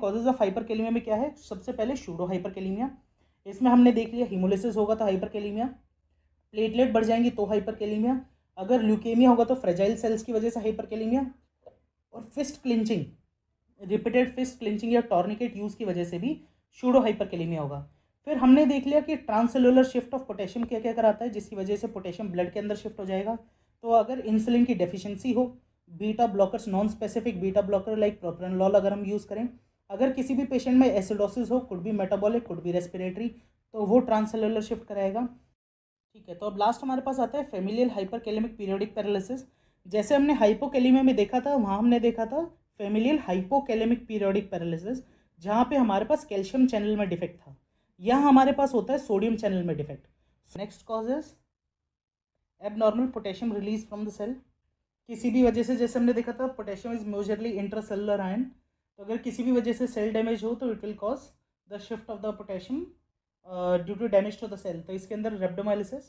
Causes of hyperkalaemia में क्या है, सबसे पहले सूडो हाइपरकैलेमिया, इसमें हमने देख लिया हीमोलिसिस होगा तो हाइपरकैलेमिया, प्लेटलेट बढ़ जाएंगी तो हाइपरकैलेमिया, अगर ल्यूकेमिया होगा तो फ्रेजाइल सेल्स की वजह से हाइपरकैलेमिया, और fist clenching, repeated fist clenching या टॉर्निकेट यूज़ की वजह से भी सूडो हाइपरकैलेमिया होगा। फिर हमने देख लिया कि ट्रांससेलुलर शिफ्ट ऑफ पोटेशियम क्या क्या कराता है, जिसकी वजह से पोटेशियम ब्लड के अंदर शिफ्ट हो जाएगा। तो अगर इंसुलिन की डेफिशिएंसी हो, beta blockers, non specific beta blocker like propranolol अगर हम यूज़ करें, अगर किसी भी पेशेंट में एसिडोसिस हो, could be metabolic could be respiratory, तो वो ट्रांससेलुलर शिफ्ट कराएगा। ठीक है, तो अब लास्ट हमारे पास आता है फेमिलियल हाइपरकैलेमिक पीरियोडिक पैरालिसिस। जैसे हमने हाइपोकैलेमिया में देखा था, वहाँ हमने देखा था फेमिलियल हाइपोकैलेमिक पीरियोडिक पैरालिसिस, जहाँ पे हमारे पास कैल्शियम चैनल में डिफेक्ट था। यहाँ हमारे पास होता है सोडियम चैनल में defect. Next cause is abnormal potassium release from the cell. किसी भी वजह से, जैसे हमने देखा था potassium is majorly intracellular ion, तो अगर किसी भी वजह से सेल डैमेज हो तो it will cause the shift of the potassium due to damage to the cell. तो इसके अंदर रेब्डोमाइलिसिस,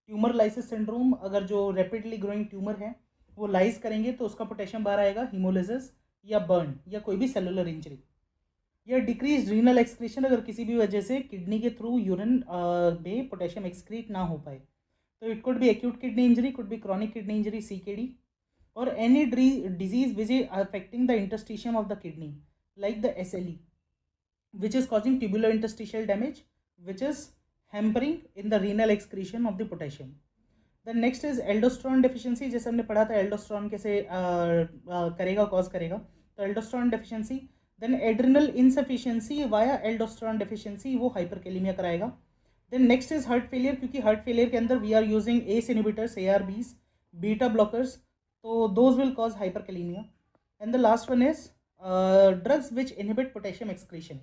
ट्यूमर लाइसिस सिंड्रोम, अगर जो रैपिडली ग्रोइंग ट्यूमर है वो लाइज करेंगे तो उसका पोटेशियम बाहर आएगा, हीमोलिसिस या बर्न या कोई भी सेलुलर इंजरी, या डिक्रीज रीनल एक्सक्रीशन, अगर किसी भी वजह से किडनी के थ्रू यूरिन में पोटेशियम एक्सक्रीट ना हो पाए, तो it could be acute kidney injury, could be chronic kidney injury CKD, or any disease which is affecting the interstitium of the kidney like the SLE, which is causing tubular interstitial damage, which is hampering in the renal excretion of the potassium. The next is aldosterone deficiency। जैसे हमने पढ़ा था aldosterone कैसे करेगा, cause करेगा, तो aldosterone deficiency, then adrenal insufficiency via aldosterone deficiency, वो hyperkalaemia कराएगा। Then next is heart failure, क्योंकि हार्ट फेलियर के अंदर we are using ACE inhibitors, ARBs, beta blockers, तो those will cause hyperkalemia. And the last one is drugs which inhibit potassium excretion,